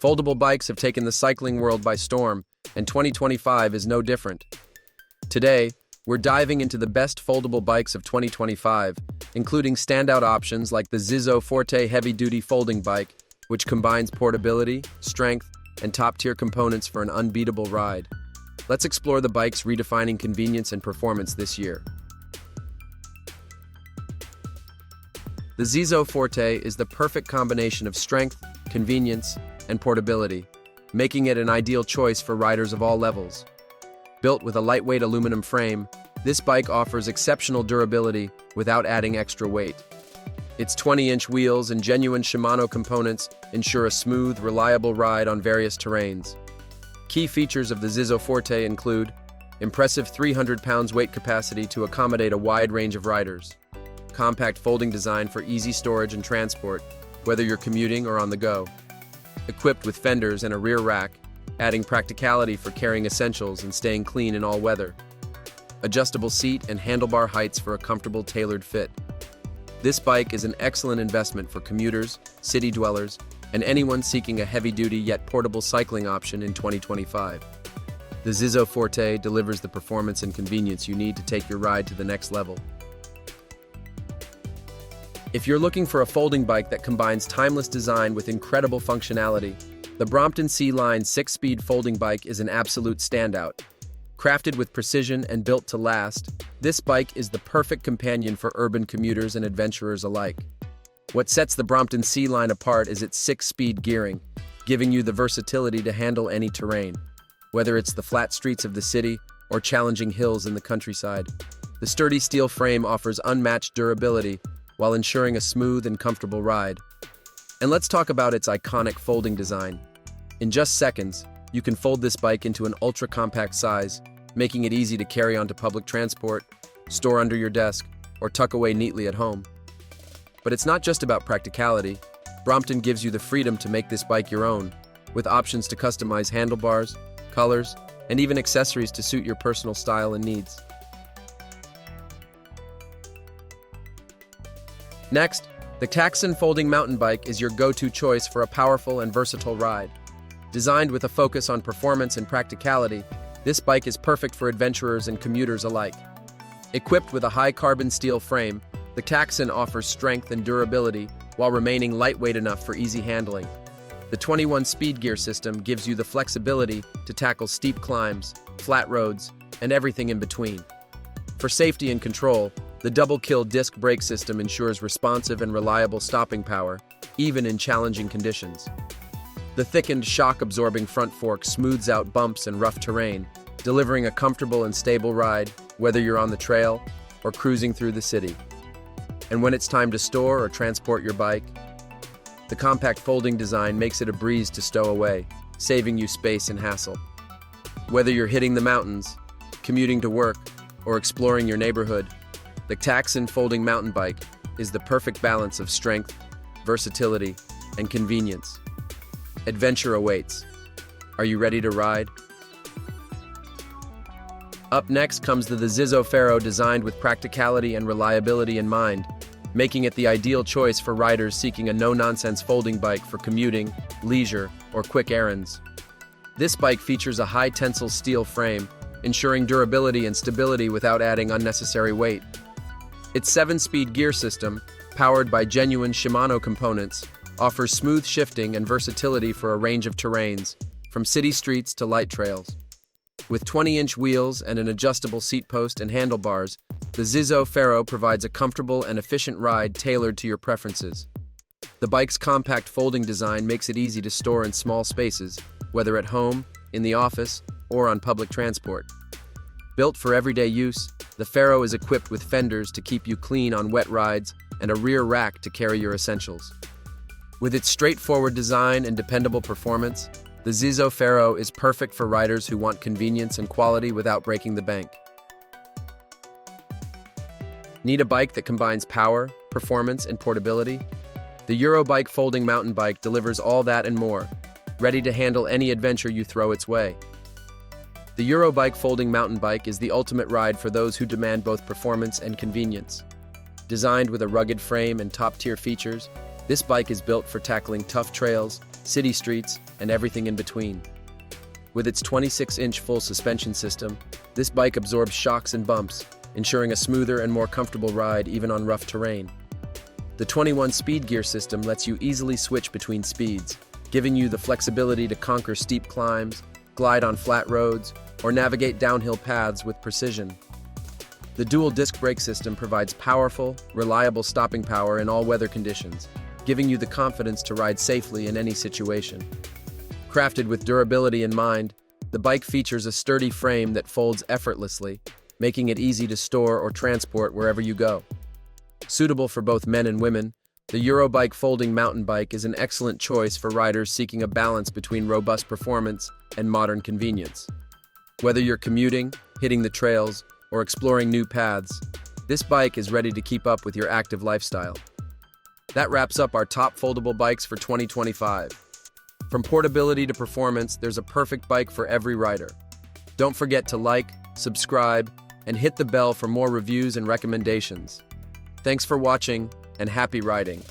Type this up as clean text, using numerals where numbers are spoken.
Foldable bikes have taken the cycling world by storm, and 2025 is no different. Today, we're diving into the best foldable bikes of 2025, including standout options like the ZiZZO Forte heavy-duty folding bike, which combines portability, strength, and top-tier components for an unbeatable ride. Let's explore the bike's redefining convenience and performance this year. The ZiZZO Forte is the perfect combination of strength, convenience, and portability, making it an ideal choice for riders of all levels. Built with a lightweight aluminum frame, this bike offers exceptional durability without adding extra weight. Its 20-inch wheels and genuine Shimano components ensure a smooth, reliable ride on various terrains. Key features of the ZiZZO Forte include impressive 300 pounds weight capacity to accommodate a wide range of riders, compact folding design for easy storage and transport, whether you're commuting or on the go, equipped with fenders and a rear rack, adding practicality for carrying essentials and staying clean in all weather, adjustable seat and handlebar heights for a comfortable tailored fit. This bike is an excellent investment for commuters, city dwellers, and anyone seeking a heavy-duty yet portable cycling option in 2025. The ZiZZO Forte delivers the performance and convenience you need to take your ride to the next level. If you're looking for a folding bike that combines timeless design with incredible functionality, the Brompton C Line 6-speed folding bike is an absolute standout. Crafted with precision and built to last, this bike is the perfect companion for urban commuters and adventurers alike. What sets the Brompton C Line apart is its 6-speed gearing, giving you the versatility to handle any terrain, whether it's the flat streets of the city or challenging hills in the countryside. The sturdy steel frame offers unmatched durability while ensuring a smooth and comfortable ride. And let's talk about its iconic folding design. In just seconds, you can fold this bike into an ultra-compact size, making it easy to carry onto public transport, store under your desk, or tuck away neatly at home. But it's not just about practicality. Brompton gives you the freedom to make this bike your own, with options to customize handlebars, colors, and even accessories to suit your personal style and needs. Next, the Ktaxon folding mountain bike is your go-to choice for a powerful and versatile ride. Designed with a focus on performance and practicality, this bike is perfect for adventurers and commuters alike. Equipped with a high-carbon steel frame, the Ktaxon offers strength and durability while remaining lightweight enough for easy handling. The 21-speed gear system gives you the flexibility to tackle steep climbs, flat roads, and everything in between. For safety and control, the double-kill disc brake system ensures responsive and reliable stopping power, even in challenging conditions. The thickened, shock-absorbing front fork smooths out bumps and rough terrain, delivering a comfortable and stable ride, whether you're on the trail or cruising through the city. And when it's time to store or transport your bike, the compact folding design makes it a breeze to stow away, saving you space and hassle. Whether you're hitting the mountains, commuting to work, or exploring your neighborhood, the Ktaxon folding mountain bike is the perfect balance of strength, versatility, and convenience. Adventure awaits. Are you ready to ride? Up next comes the ZiZZO Ferro, designed with practicality and reliability in mind, making it the ideal choice for riders seeking a no-nonsense folding bike for commuting, leisure, or quick errands. This bike features a high-tensile steel frame, ensuring durability and stability without adding unnecessary weight. Its 7-speed gear system, powered by genuine Shimano components, offers smooth shifting and versatility for a range of terrains, from city streets to light trails. With 20-inch wheels and an adjustable seat post and handlebars, the ZiZZO Ferro provides a comfortable and efficient ride tailored to your preferences. The bike's compact folding design makes it easy to store in small spaces, whether at home, in the office, or on public transport. Built for everyday use, the Ferro is equipped with fenders to keep you clean on wet rides and a rear rack to carry your essentials. With its straightforward design and dependable performance, the ZiZZO Ferro is perfect for riders who want convenience and quality without breaking the bank. Need a bike that combines power, performance, and portability? The EUROBIKE folding mountain bike delivers all that and more, ready to handle any adventure you throw its way. The EUROBIKE folding mountain bike is the ultimate ride for those who demand both performance and convenience. Designed with a rugged frame and top-tier features, this bike is built for tackling tough trails, city streets, and everything in between. With its 26-inch full suspension system, this bike absorbs shocks and bumps, ensuring a smoother and more comfortable ride even on rough terrain. The 21-speed gear system lets you easily switch between speeds, giving you the flexibility to conquer steep climbs, glide on flat roads, or navigate downhill paths with precision. The dual disc brake system provides powerful, reliable stopping power in all weather conditions, giving you the confidence to ride safely in any situation. Crafted with durability in mind, the bike features a sturdy frame that folds effortlessly, making it easy to store or transport wherever you go. Suitable for both men and women, the EUROBIKE folding mountain bike is an excellent choice for riders seeking a balance between robust performance and modern convenience. Whether you're commuting, hitting the trails, or exploring new paths, this bike is ready to keep up with your active lifestyle. That wraps up our top foldable bikes for 2025. From portability to performance, there's a perfect bike for every rider. Don't forget to like, subscribe, and hit the bell for more reviews and recommendations. Thanks for watching, and happy riding.